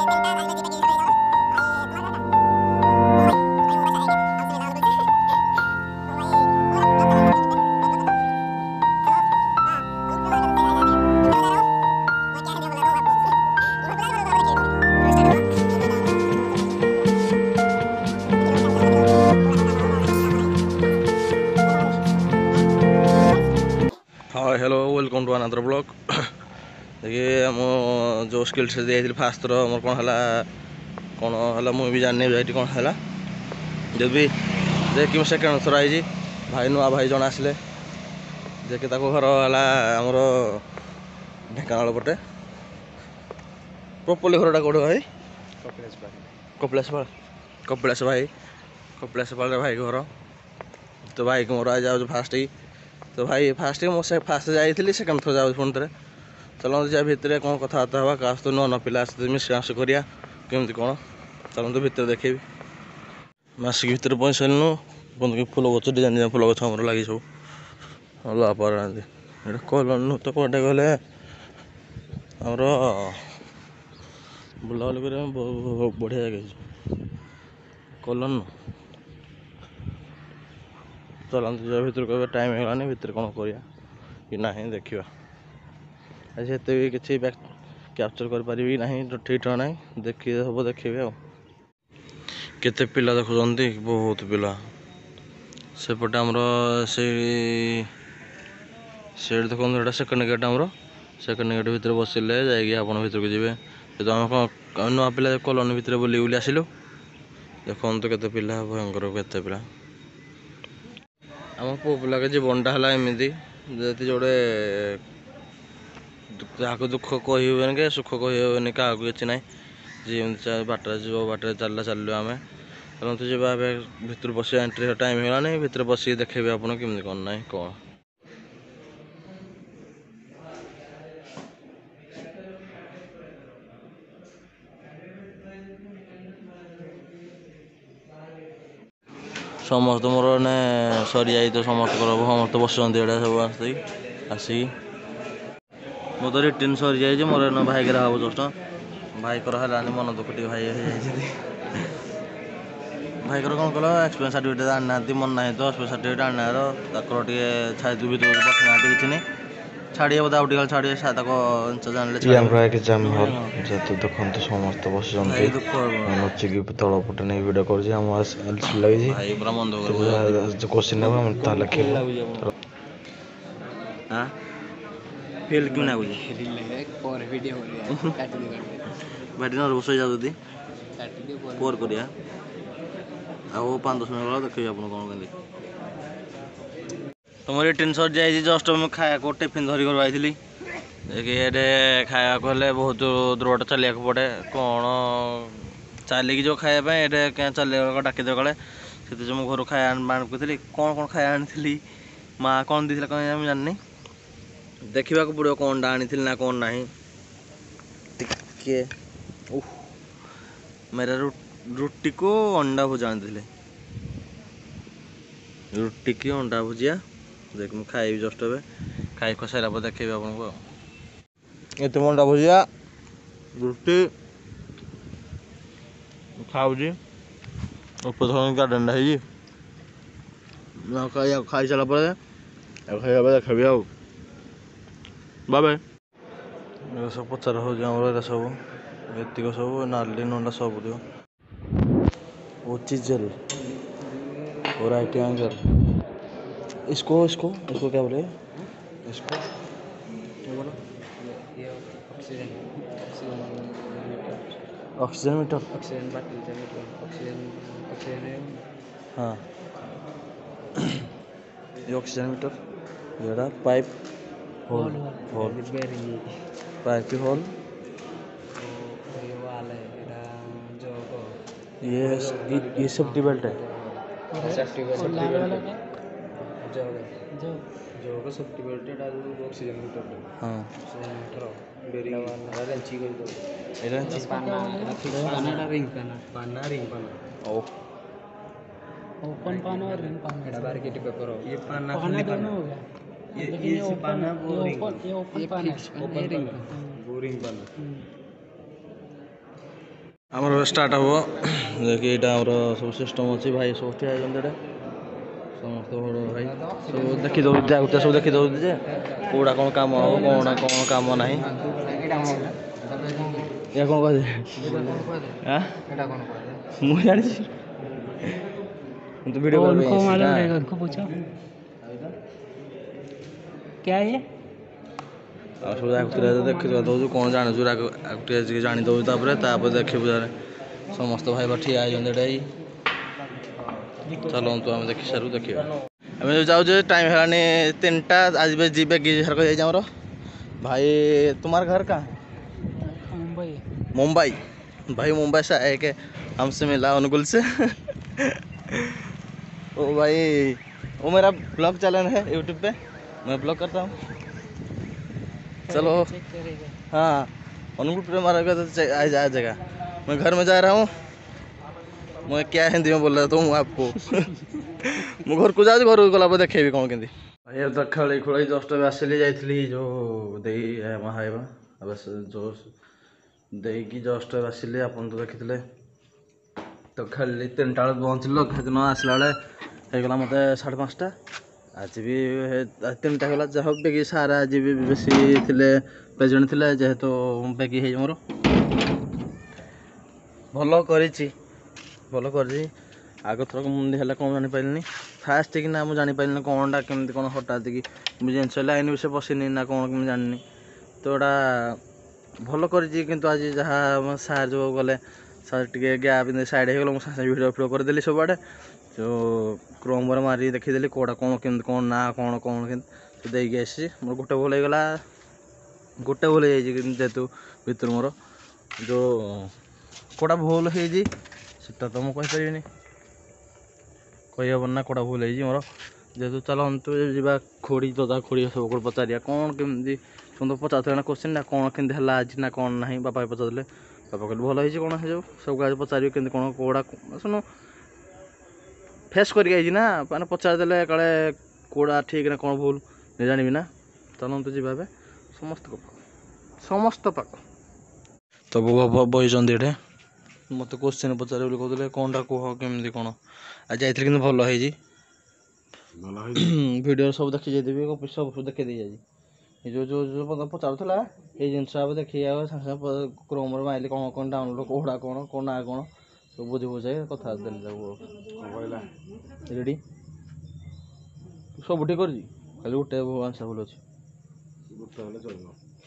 हाँ hello welcome to another blog. देखिए आम जो स्किल्स दिखाई फास्ट थर मोर कौन है मुझे जानी ये कौन है जब भी देखिए सेकेंड थर आई भाई नुआ भाई जन आसिले देखिए घर है आमर ढेकानाल पटे प्रॉपर्ली घरटा कौट भाई कपिलास भाई घर तो भाई को मोर आज जाऊँ फास्ट ही तो भाई फास्ट मुझे फास्ट जाइए सेकेंड थर जाऊँ पुणी थे चलते जा भितर कौन कथबार्ता हवा क्या तो नुआ नुआ पिला मिसमास करा केमती कौन चलते भितर देखे मासिक भितर पहुँच सारूँ फुल गच डिजाइन फुल गच आम लगे सब ये कलन तो कटे गले आमर बुलाबुली कर बढ़िया जगह कलन चलते जा भितर कह टाइम होगानी भितर कौन करा कि ना देखा आज एत भी किसी कैप्चर करें ना ठीक ना देखिए सब देखिए केते पिला देखुंत बहुत पिला सेपटे आमर से देखो सेकेंड गेट आमर सेकेंड गेट भितर बसिले जाइए आप भर को जी तो आम कौन नुआ पिला कलोनी भितर बुली बुली आसिलु देखो केते पिला भयंकर केते पिला आम पु पिला के जीवनटा है एमती जोड़े जहाँ दुख कही हुए कि सुख कही हुए क्या किसी ना जी बाटर जीव बाटर चलला चलू आम चलते जा भितर बस एंट्री टाइम होगा भितर बस देखे आप कमी कौन ना कौन समस्त मोर ने सरी जाए तो समस्त समस्त बस सब आसिक मो तो रिटर्न सरी जाए मोर भाई के हम जस्ट भाई कर मन दुख टे भाई भाई कौन कल एक्सपीरियंस सर्टिफिकेट आना मन ना तो एक्सपीरियंस सर्टिफिकेट आना टे छाड़ी भितर पठना किसी नहीं छाड़िए बोधे आउट छाड़िए एग्जाम हल जेहेतु देखते समस्त बस नचिकी तल पटे नहीं भिड कर लगे क्वेश्चन लिखा फेल क्यों ना बैठ नर्वस हो जाती पोर करिया आओ 5-10 मिनट गला देखिए आप कौन तुम रिटर्न सर जाए जस्ट मुझे खाया को टिफिन धरिक आई देखिए खाया बहुत दूर चलिया पड़े कौन चलिकी जो खायापी ये क्या चल डाक कले से जो घर खाया आनी कौन कौन खाया आनी माँ कौन दी कौन जानी देखा पड़ो कौन आनी ना कौन ना टिके मेरा रुटी को अंडा भुजा आनी रुटी की अंडा भुजिया देख मुझे खाई जस्ट ए खाई खसारा पर देखे आपको ये अंडा भुजिया रुटी खाऊँ ऊपर गार्डेन खाई सारा पर खाई देखी आ बाय सब पचार हो सब एतिक सब नाली नंडा सब वो चिजल और राइट एंगल इसको इसको इसको क्या बोले इसको बोलो ऑक्सीजन मीटर हाँ ये ऑक्सीजन मीटर ये pipe hole hole pipe hole ये सेफ्टी बेल्ट है सेफ्टी बेल्ट जो सेफ्टी बेल्ट है ऑक्सीजन मीटर हाँ रेंची पाना रिंग पाना ओपन पाना और रिंग पाना बारकेट पेपर ये पाना खाली पाना हो गया ये पाना वो रिंग ये ओपन पाना वो रिंग पाना ଆମର ଷ୍ଟାର୍ଟ ହବ ଦେଖି ଏଇଟା ଆମର ସବୁ ସିଷ୍ଟମ ଅଛି ଭାଇ ସବୁ ଠିଆ ହେଇଛନ୍ତି ଏଇଟା ସମସ୍ତେ ବଡ଼ ଭାଇ ସବୁ ଦେଖି ଦେଉଛି ଆଗକୁ ସବୁ ଦେଖି ଦେଉଛି ଯେ କେଉଁଟା କ'ଣ କାମ ହବ କ'ଣ କାମ ନାହିଁ ଏହା କ'ଣ କହିଲେ ମୁଁ ଜାଣିଛି तो वीडियो उनको मालूम रहेगा उनको पूछो क्या है ये ଆଉ ସବୁ ଆଗରେ ଦେଖିବା ଦେଉଛୁ କ'ଣ ଜାଣୁଛୁ ଟିକେ ଜାଣି ଦେଉଛୁ ତାପରେ ଦେଖିବୁ ସମସ୍ତ ଭାଇ ଠିଆ ହେଇଛନ୍ତି ଏଇଟା ଚାଲନ୍ତୁ ଆମେ ଦେଖି ସାରୁ ଦେଖିବା ଆମେ ଯେଉଁ ଯାଉଛୁ टाइम ହେଲାଣି 3टा आज ଯିବେ घर को ଯାଇଛି ଆମର भाई तुम्हारा घर कहाँ मुंबई मुंबई भाई मुंबई से आए के हमसे मिला अनुगुल से ओ भाई वो मेरा ब्लॉग चैनल है यूट्यूब पे मैं ब्लॉग करता हूँ चलो हाँ अनुगुल पे मारा तो आ जाएगा मैं घर में जा रहा हूँ मैं क्या हिंदी में बोल रहा हूँ आपको ମୁଁ ଘରକୁ ଯାଉଛି ଘରକୁ ଗଲା ପରେ ଦେଖେଇବି କ'ଣ କେମିତି ଭାଇ ତ ଖେଳି ଖୋଳି ଜଷ୍ଟ ଆସିଲି ଯାଇଥିଲି ଯେଉଁ ଦେଇ ମହାଇବା ଯେଉଁ ଦେଇକି ଜଷ୍ଟ ଆସିଲି ଆପଣ ତ ଦେଖିଥିଲେ ତ ଖେଳିଲି 3ଟା ବେଳେ ପହଞ୍ଚିଲି ସେଦିନ ଆସିଲା ବେଳେ ହେଇଗଲା ମୋତେ 5:30 ଆଜି ବି 3ଟା ହେଇଗଲା ଯାହା ହଉ ବେଗି ସାର୍ ଆଜି ବି ବେଶୀ ଥିଲେ ପ୍ରେଜେଣ୍ଟ ଥିଲେ ଯେହେତୁ ବେଗି ହେଇଛି ମୋର ଭଲ କରିଛି आग थरक मुंदी है कौन जापारे फास्ट कि ना मुझे जापारे कौनटा केमती कौन हठात कि मुझे जिन लाइन भी पशिनी ना कौन कि जानी तो एटा भल कर आज जहाँ सार जो गले सार टे गैप सैड हो गला मुझे भिडियो फिडियो करदेली सब आड़े जो क्रोम मारी देखीदेली कौटा कौन केमती कौन ना कौन कौन के देगी आसी मोर गोटे भूल होगा गोटे भूल हो जेहेतु भितर मोर जो कौटा भूल होटा तो मुझे कहीपरि कही हम ना कौटा भूल हो मोर जेहेतु चलतु जा खोड़ी दादा खोड़ी सब को पचार कौन केमती तुम तो पचार ना क्वेश्चन ना कौन केमती है आज ना कौन ना बापा पचारे बापा कहते भल हो कौन हो सब आज पचार केमती कौन कौड़ा शुण फेस करके ना मैंने पचारदे काले कौड़ा ठीक ना कौन भूल नहीं जानवी ना चलतु जी समस्त पाख तो बही ये मत क्वेश्चन पचारे कहते कौनटा कह केमती कौन आज जाइए कि भल हो वीडियो सब देखी जाइए सब देखी दी जाए जो जो जो पचारूला ये जिन देखिए सागे क्रोम माइल कौन कौन डाउनलोड कौड़ा कौन कौन ना कौन सब बुझी बुझे कथा रेडी सब ठीक खाली गोटे आंसर भूल अच्छे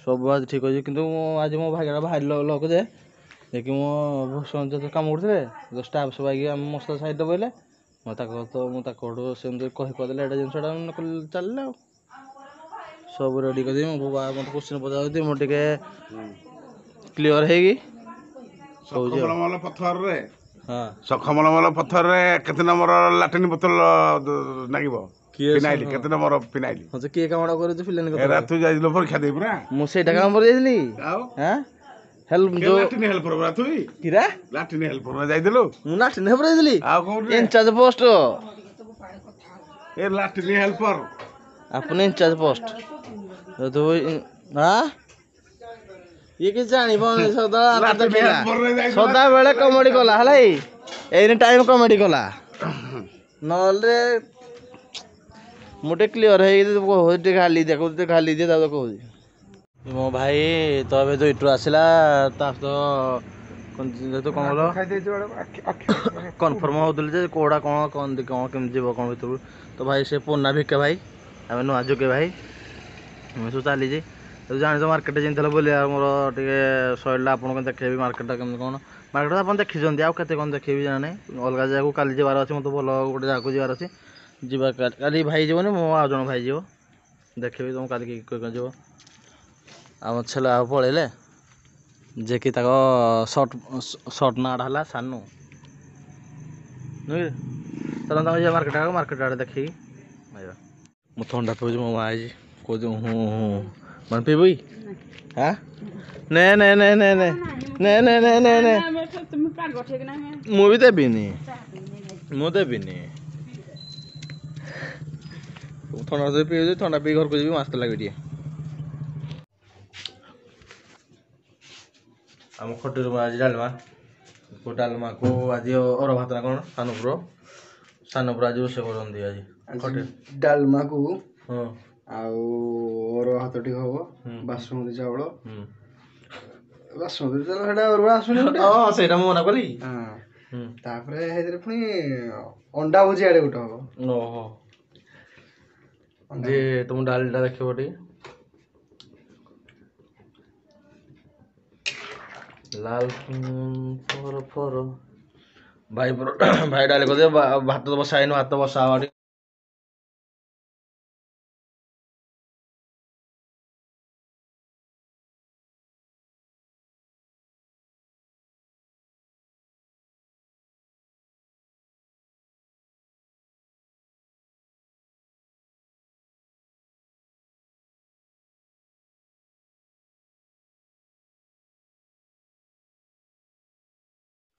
सब आज ठीक अच्छे कि आज मो भाग्य बाहर लग जाए देखिए मो जो कम करते जो स्टाफ सब आई मस्त साइड बोले तो मुझे कहीदेली एटा जिनसा चलना सब रेडी कर मत क्वेश्चन पचार मुझे क्लीयर है सखमलमल पत्थर केते नंबर लाट्रिन बोतल नागिबो फिनाइल केते नंबर फिनाइल अच्छा के कामडा करे तू फिलन एरा तू जाइलो परीक्षा दे पुरा मु सेटा काम पर जाइली हां हेल्प जो लाट्रिन हेल्पर बरा तू किरा लाट्रिन हेल्पर में जाइदलो मु लाट्रिन हेल्पर जाइली आ कोन इंचार्ज पोस्ट ए लाट्रिन हेल्पर अपने इंचार्ज पोस्ट तो हां ये कि जानी बने सदा बेले कॉमेडी कला हला एनी टाइम कॉमेडी कला नले मुटे क्लियर है कहते खाली दे कहते खाली दे तब कहूँ मो भाई तो अभी तो इटू आसला तो जेहतु कौन कनफर्म होते कौड़ा कौन कौन कौन केमती जीव कौन भर तो भाई से पुना भिके भाई आम नुआ जोगे भाई सब चली तो जान मार्केट जिन बोलिए मोर टे सैडा आपको देखेबी मार्केटा केमती कौन मार्केट आप देखी आउ के कौन देखेबी जाना अलग जगह काली जबार अच्छे मतलब भल गोटे जगह जबार अच्छे जीवा काली भाई जीवन मो आ जन भाई जीव देखेबी तुम काली जीव आम छेला पलैले जे कि सर्ट नाटा है सानू नुह चल मार्केट आड़े देखी मुझे थंडा पीऊँ मो माँ आई कह हूँ हूँ मन पीबी हाँ ने ने ने ने ने ने ने ने ने ने मु भी देविनी मु देविनी थंडा पीऊँ थंडा पी घर को जी मस्त लगे टे आम खटी आज डालमा ଡାଲମାକୁ ଆଜି ଅରୁଆ ଭାତ ନା କ'ଣ ସାନପୁର ଆଜି ରୋଷେଇ କରନ୍ତି ଆଜି ଖଟେ ଡାଲମାକୁ ହଁ ଆଉ ଅରୁଆ ଭାତ ଟିକେ ହବ ବାସୁମତୀ ଚାଉଳ ବାସୁମତୀ ଚାଉଳ ସେଟା ଅରୁଆ ଆସୁନି ଗୋଟେ ହଁ ସେଇଟା ମୁଁ ମନା କଲି ହଁ ତାପରେ ସେଇଥିରେ ପୁଣି ଅଣ୍ଡା ଭୁଜିଆ ଆଡ଼େ ଗୋଟେ ହବ ଓହୋ ଯେ ତୁମ ଡାଲିଟା ଦେଖିବ ଟିକେ ଲାଲ ଫର ଭାଇ ଭାଇ ଡାଲି କରିଦିଅ ଭାତ ତ ବସା ହେଇନି ଭାତ ବସା ହବ ଟିକେ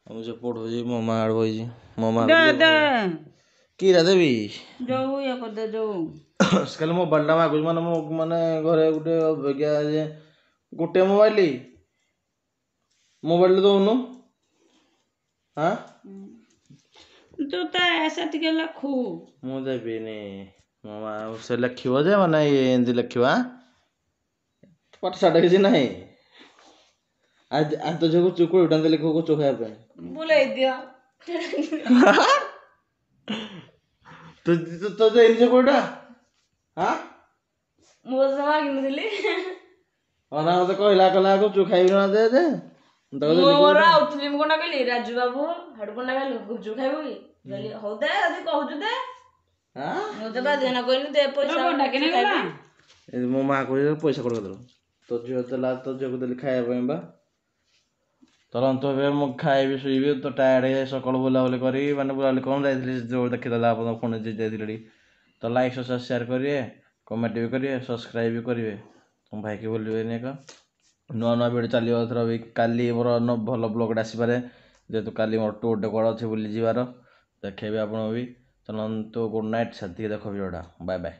ମୁଁ ଯେ ପଢ଼ୁଛି ମୋ ମା ଆଡ଼େ ବଇଛି ମୋ ମା କିରା ଦେବି ଯୋଉ ଇଏ କରିଦେ ଯୋଉ ଖାଲି ମୋବାଇଲଟା ମାଗୁଛି ମାନେ ମୋ ମାନେ ଘରେ ଗୋଟେ ଅପେକ୍ଷା ଯେ ଗୋଟେ ମୋବାଇଲ ଦଉନୁ ହଁ ତୁ ତ ଏସେ ଟିକେ ଲେଖୁ ମୁଁ ଦେବିନି ମୋ ମା ସେ ଲେଖିବ ଯେ ମାନେ ଏମିତି ଲେଖିବା ପାଠଶାଠ କିଛି ନାହିଁ ଆଜି ତ ଝିଅକୁ କୋଡ଼ିଏ ଟଙ୍କା ଦେଲେ କହୁଛୁ ଖାଇବା ପାଇଁ ବୁଲେଇ ଦିଅ ତୋ ଦେଇନି ସେ କୋଡ଼ିଏ ଟଙ୍କା ହଁ ମୁଁ ତ ମାଗିନଥିଲି ଅନା ମତେ କହିଲା ଗୁପଚୁପ ଖାଇବି ନା ଦେ ମୁଁ ମୋର ଆଉଥିଲି ମୁଁ କଣ କହିଲି ରାଜୁ ବାବୁ ହେଠୁ କଣ କହିଲି ଗୁପଚୁପ ଖାଇବୁ କି କହିଲି ହଉ ଦେ ଯଦି କହୁଛୁ ଦେ ମୁଁ ତ ବାଧ୍ୟ କହିଲି ଦେ ପଇସା ମୋ ମା କହୁଛି ପଇସା କୋଉଠି ଦେଲ ତୋ ଝିଅ ଦେଲା ତୋ ଝିଅକୁ ଦେଲି ଖାଇବା ପାଇଁ ବା ତରନ୍ତ ଏବେ ମୁଁ ଖାଇବି ଶୋଇବି ତ ଟାୟାର୍ଡ ହେଇ ସକାଳୁ ବୁଲାବୁଲି କରି ମାନେ ବୁଲାବୁଲି କ'ଣ ଯାଇଥିଲି ଯୋଉ ଦେଖିଦେଲା ଆପଣ ଫୋନ ଯାଇଥିଲି ତ ଲାଇକ୍ ସେୟାର କରିବେ କମେଣ୍ଟ ବି କରିବେ ସବସ୍କ୍ରାଇବ୍ ବି କରିବେ ତମ ଭାଇକି ଭୁଲିବେନି ଏକ ନୂଆ ଭିଡ଼ିଓ ଚାଲିବ ଏଥର ବି କାଲି ମୋର ଭଲ ବ୍ଲଗ୍ଟା ଆସିପାରେ ଯେହେତୁ କାଲି ମୋର ଟୁର୍ଟେ କୁଆଡ଼େ ଅଛି ବୁଲିଯିବାର ଦେଖେଇବି ଆପଣ ବି ଚାଲନ୍ତୁ ଗୁଡ୍ ନାଇଟ୍ ସେତିକି ଦେଖ ଭିଡ଼ିଓଟା ବାଏ ବାଏ।